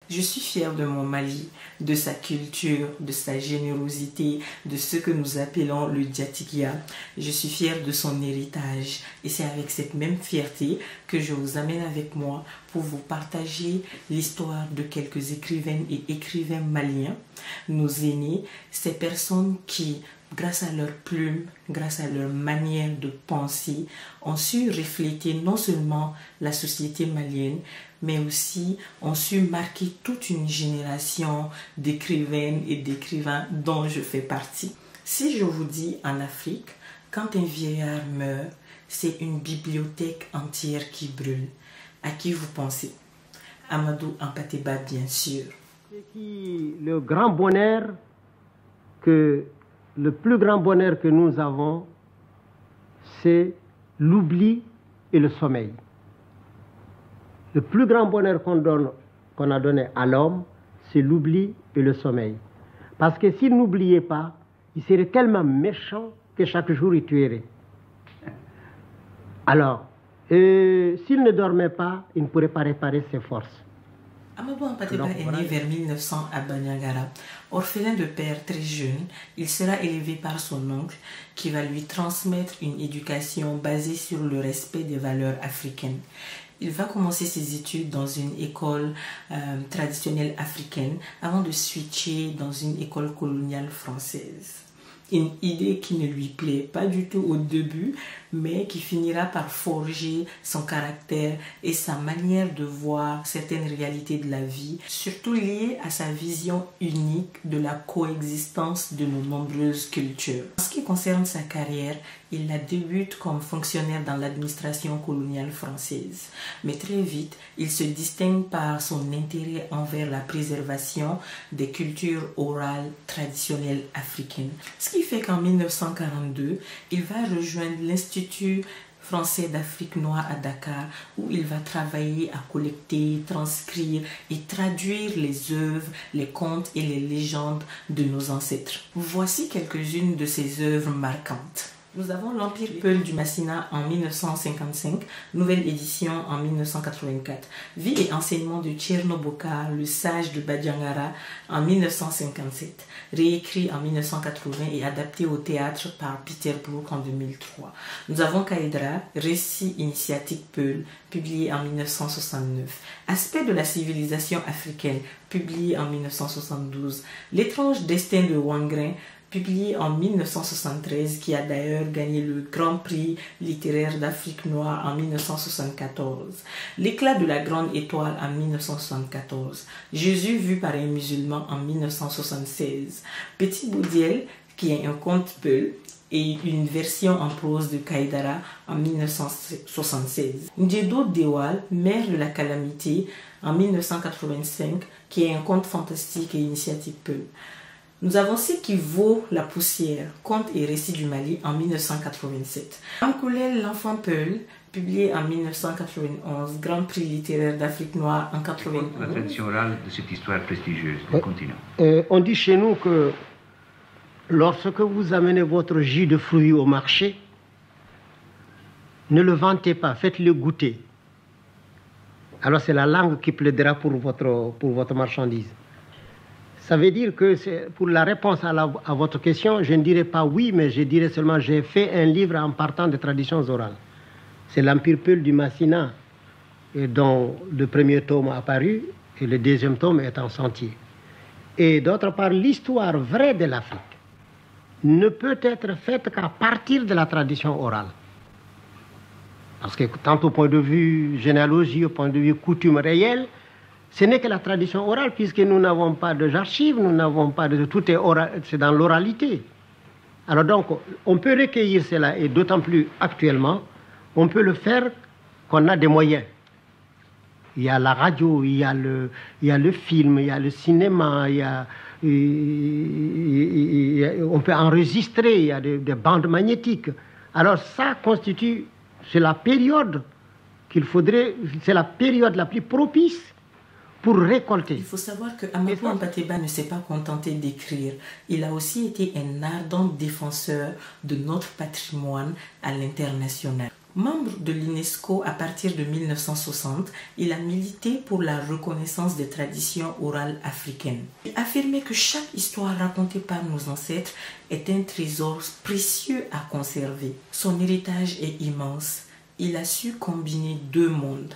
Je suis fière de mon Mali, de sa culture, de sa générosité, de ce que nous appelons le Djatikia. Je suis fière de son héritage et c'est avec cette même fierté que je vous amène avec moi pour vous partager l'histoire de quelques écrivaines et écrivains maliens, nos aînés, ces personnes qui, grâce à leur plume, grâce à leur manière de penser, ont su refléter non seulement la société malienne, mais aussi ont su marquer toute une génération d'écrivaines et d'écrivains dont je fais partie. Si je vous dis en Afrique, quand un vieillard meurt, c'est une bibliothèque entière qui brûle. À qui vous pensez? Amadou Hampâté-Bâ, bien sûr. Le grand bonheur le plus grand bonheur que nous avons, c'est l'oubli et le sommeil. Le plus grand bonheur qu'on a donné à l'homme, c'est l'oubli et le sommeil. Parce que s'il n'oubliait pas, il serait tellement méchant que chaque jour il tuerait. Alors, s'il ne dormait pas, il ne pourrait pas réparer ses forces. Amadou Hampâté-Bâ est né vers 1900 à Bandiagara. Orphelin de père très jeune, il sera élevé par son oncle qui va lui transmettre une éducation basée sur le respect des valeurs africaines. Il va commencer ses études dans une école traditionnelle africaine avant de switcher dans une école coloniale française. Une idée qui ne lui plaît pas du tout au début, mais qui finira par forger son caractère et sa manière de voir certaines réalités de la vie, surtout liées à sa vision unique de la coexistence de nos nombreuses cultures. En ce qui concerne sa carrière, il la débute comme fonctionnaire dans l'administration coloniale française. Mais très vite, il se distingue par son intérêt envers la préservation des cultures orales traditionnelles africaines. Ce qui fait qu'en 1942, il va rejoindre l'Institut français d'Afrique noire à Dakar, où il va travailler à collecter, transcrire et traduire les œuvres, les contes et les légendes de nos ancêtres. Voici quelques-unes de ses œuvres marquantes. Nous avons l'Empire Peul du Massina en 1955, nouvelle édition en 1984. Vie et enseignement de Thierno Bokar, le sage de Bandiagara en 1957. Réécrit en 1980 et adapté au théâtre par Peter Brook en 2003. Nous avons Kaïdra, récit initiatique Peul, publié en 1969. Aspect de la civilisation africaine, publié en 1972. L'étrange destin de Wangrin, publié en 1973, qui a d'ailleurs gagné le Grand Prix littéraire d'Afrique noire en 1974. L'éclat de la grande étoile en 1974. Jésus vu par un musulman en 1976. Petit Boudiel, qui est un conte Peul, et une version en prose de Kaïdara en 1976. Ndjedo Dewal, mère de la calamité, en 1985, qui est un conte fantastique et initiatique Peul. Nous avons Ce qui vaut la poussière, contes et récits du Mali en 1987. Ankoulel l'enfant Peul, publié en 1991, Grand Prix littéraire d'Afrique noire en 91. La tradition orale de cette histoire prestigieuse du continent. On dit chez nous que lorsque vous amenez votre jus de fruits au marché, ne le vantez pas, faites-le goûter. Alors c'est la langue qui plaidera pour votre marchandise. Ça veut dire que pour la réponse à votre question, je ne dirais pas oui, mais je dirais seulement j'ai fait un livre en partant des traditions orales. C'est l'Empire Peul du Massina, dont le premier tome a apparu et le deuxième tome est en sentier. Et d'autre part, l'histoire vraie de l'Afrique ne peut être faite qu'à partir de la tradition orale. Parce que tant au point de vue généalogie, au point de vue coutume réelle, ce n'est que la tradition orale, puisque nous n'avons pas d'archives, nous n'avons pas de... Tout est oral, c'est dans l'oralité. Alors donc, on peut recueillir cela, et d'autant plus actuellement, on peut le faire qu'on a des moyens. Il y a la radio, il y a le film, il y a le cinéma, on peut enregistrer, il y a des bandes magnétiques. Alors ça constitue, c'est la période qu'il faudrait, c'est la période la plus propice pour récolter. Il faut savoir que Amadou Hampâté-Bâ ne s'est pas contenté d'écrire. Il a aussi été un ardent défenseur de notre patrimoine à l'international. Membre de l'UNESCO à partir de 1960, il a milité pour la reconnaissance des traditions orales africaines. Il affirmait que chaque histoire racontée par nos ancêtres est un trésor précieux à conserver. Son héritage est immense. Il a su combiner deux mondes,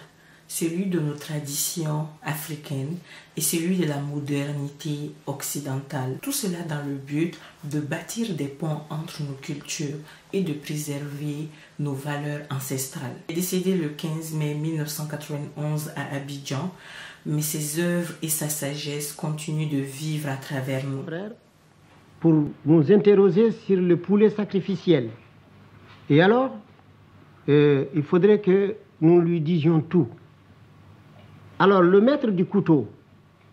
celui de nos traditions africaines et celui de la modernité occidentale. Tout cela dans le but de bâtir des ponts entre nos cultures et de préserver nos valeurs ancestrales. Il est décédé le 15 mai 1991 à Abidjan, mais ses œuvres et sa sagesse continuent de vivre à travers nous. Pour nous interroger sur le poulet sacrificiel. Et alors, il faudrait que nous lui disions tout. Alors, le maître du couteau,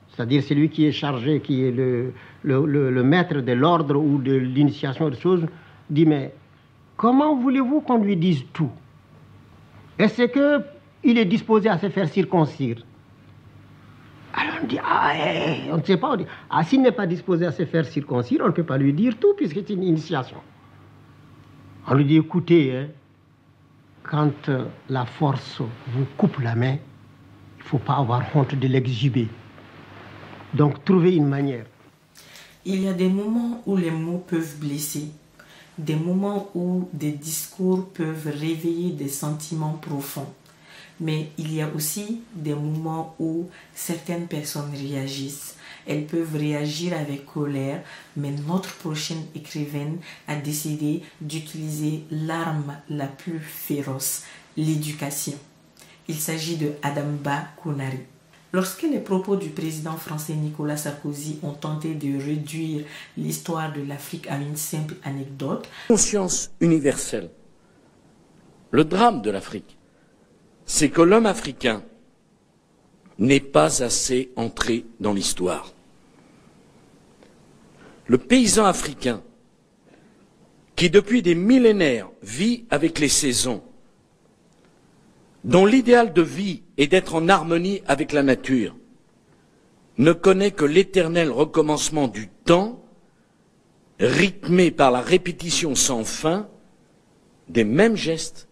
c'est-à-dire celui qui est chargé, qui est le maître de l'ordre ou de l'initiation de choses, dit, mais comment voulez-vous qu'on lui dise tout? Est-ce qu'il est disposé à se faire circoncire? Alors on dit, on ne sait pas, on dit, s'il n'est pas disposé à se faire circoncire, on ne peut pas lui dire tout puisque c'est une initiation. On lui dit, écoutez, quand la force vous coupe la main, il ne faut pas avoir honte de l'exhiber. Donc, trouvez une manière. Il y a des moments où les mots peuvent blesser, des moments où des discours peuvent réveiller des sentiments profonds. Mais il y a aussi des moments où certaines personnes réagissent. Elles peuvent réagir avec colère, mais notre prochaine écrivaine a décidé d'utiliser l'arme la plus féroce, l'éducation. Il s'agit de Adamba Kounari. Lorsque les propos du président français Nicolas Sarkozy ont tenté de réduire l'histoire de l'Afrique à une simple anecdote, conscience universelle. Le drame de l'Afrique, c'est que l'homme africain n'est pas assez entré dans l'histoire. Le paysan africain, qui depuis des millénaires vit avec les saisons, dont l'idéal de vie est d'être en harmonie avec la nature, ne connaît que l'éternel recommencement du temps, rythmé par la répétition sans fin des mêmes gestes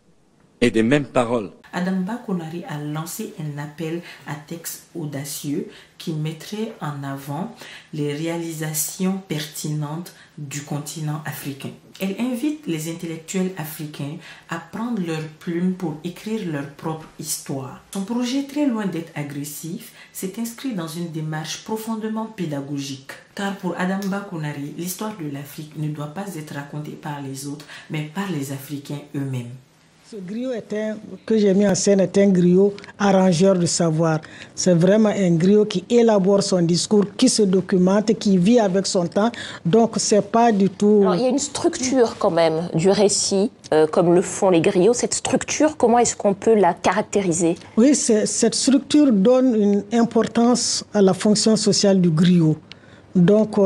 et des mêmes paroles. Adamba Kounari a lancé un appel à texte audacieux qui mettrait en avant les réalisations pertinentes du continent africain. Elle invite les intellectuels africains à prendre leur plume pour écrire leur propre histoire. Son projet, très loin d'être agressif, s'est inscrit dans une démarche profondément pédagogique. Car pour Adamba Kounari, l'histoire de l'Afrique ne doit pas être racontée par les autres, mais par les Africains eux-mêmes. Ce griot que j'ai mis en scène est un griot arrangeur de savoir. C'est vraiment un griot qui élabore son discours, qui se documente, qui vit avec son temps. Donc, c'est pas du tout... Alors, il y a une structure quand même du récit, comme le font les griots. Cette structure, comment est-ce qu'on peut la caractériser? Oui, cette structure donne une importance à la fonction sociale du griot. Donc,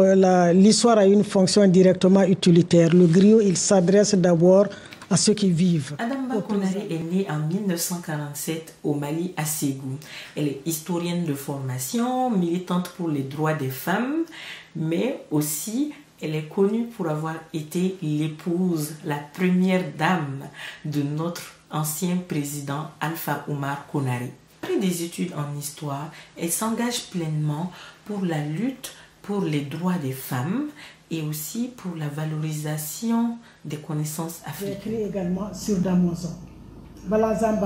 l'histoire a une fonction directement utilitaire. Le griot, il s'adresse d'abord à ceux qui vivent. Adamba Kounari est née en 1947 au Mali, à Ségou. Elle est historienne de formation, militante pour les droits des femmes, mais aussi elle est connue pour avoir été l'épouse, la première dame de notre ancien président Alpha Oumar Kounari. Après des études en histoire, elle s'engage pleinement pour la lutte pour les droits des femmes et aussi pour la valorisation des connaissances africaines. J'ai écrit également sur Damozo. Balazan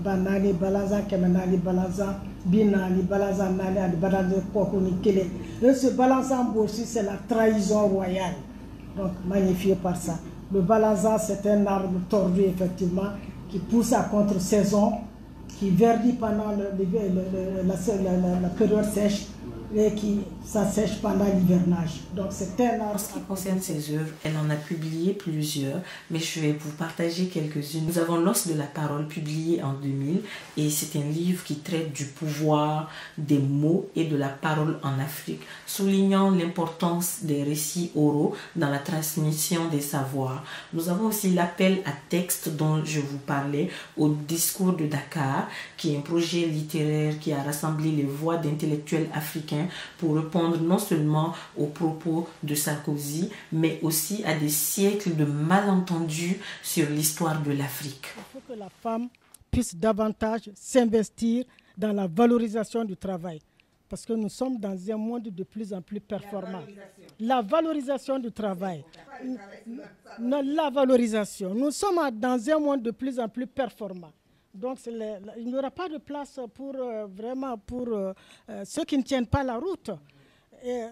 Banani, Balazan Kemenani, Balazan Binani, Balazan Nani, Balazan Pokuni Kele. Ce Balazan aussi, c'est la trahison royale. Donc, magnifié par ça. Le Balazan, c'est un arbre tordu, effectivement, qui pousse à contre-saison, qui verdit pendant la période sèche et qui s'assèche pendant l'hivernage. Donc c'est un arbre. En ce qui concerne ses œuvres, elle en a publié plusieurs, mais je vais vous partager quelques-unes. Nous avons L'os de la parole, publié en 2000, et c'est un livre qui traite du pouvoir des mots et de la parole en Afrique, soulignant l'importance des récits oraux dans la transmission des savoirs. Nous avons aussi L'appel à texte dont je vous parlais, au discours de Dakar, qui est un projet littéraire qui a rassemblé les voix d'intellectuels africains africain pour répondre non seulement aux propos de Sarkozy, mais aussi à des siècles de malentendus sur l'histoire de l'Afrique. Il faut que la femme puisse davantage s'investir dans la valorisation du travail. Parce que nous sommes dans un monde de plus en plus performant. La valorisation du travail. La valorisation. Nous sommes dans un monde de plus en plus performant. Donc il n'y aura pas de place pour ceux qui ne tiennent pas la route. Et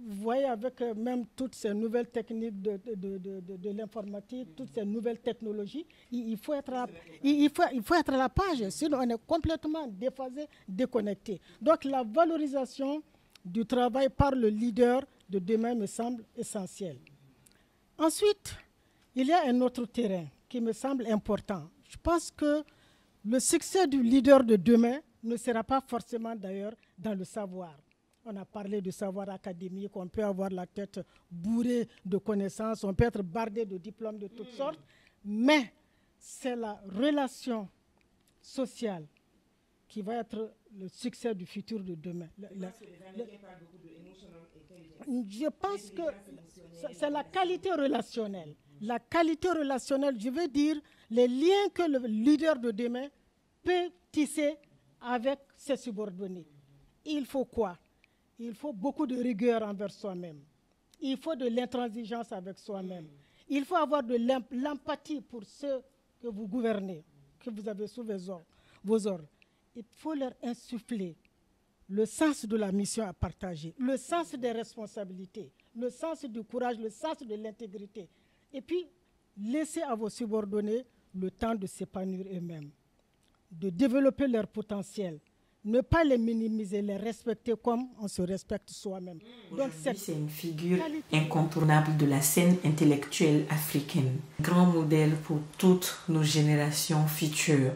vous voyez avec même toutes ces nouvelles techniques de l'informatique, toutes ces nouvelles technologies, il faut être à la page, sinon on est complètement déphasé, déconnecté. Donc la valorisation du travail par le leader de demain me semble essentielle. Ensuite, il y a un autre terrain qui me semble important. Je pense que le succès du leader de demain ne sera pas forcément d'ailleurs dans le savoir. On a parlé de savoir académique, on peut avoir la tête bourrée de connaissances, on peut être bardé de diplômes de toutes sortes, mais c'est la relation sociale qui va être le succès du futur de demain. Je pense que c'est la qualité relationnelle. La qualité relationnelle, je veux dire, les liens que le leader de demain peut tisser avec ses subordonnés. Il faut quoi? Il faut beaucoup de rigueur envers soi-même. Il faut de l'intransigeance avec soi-même. Il faut avoir de l'empathie pour ceux que vous gouvernez, que vous avez sous vos ordres. Il faut leur insuffler le sens de la mission à partager, le sens des responsabilités, le sens du courage, le sens de l'intégrité. Et puis, laissez à vos subordonnés le temps de s'épanouir eux-mêmes, de développer leur potentiel. Ne pas les minimiser, les respecter comme on se respecte soi-même. Donc c'est une figure incontournable de la scène intellectuelle africaine. Grand modèle pour toutes nos générations futures.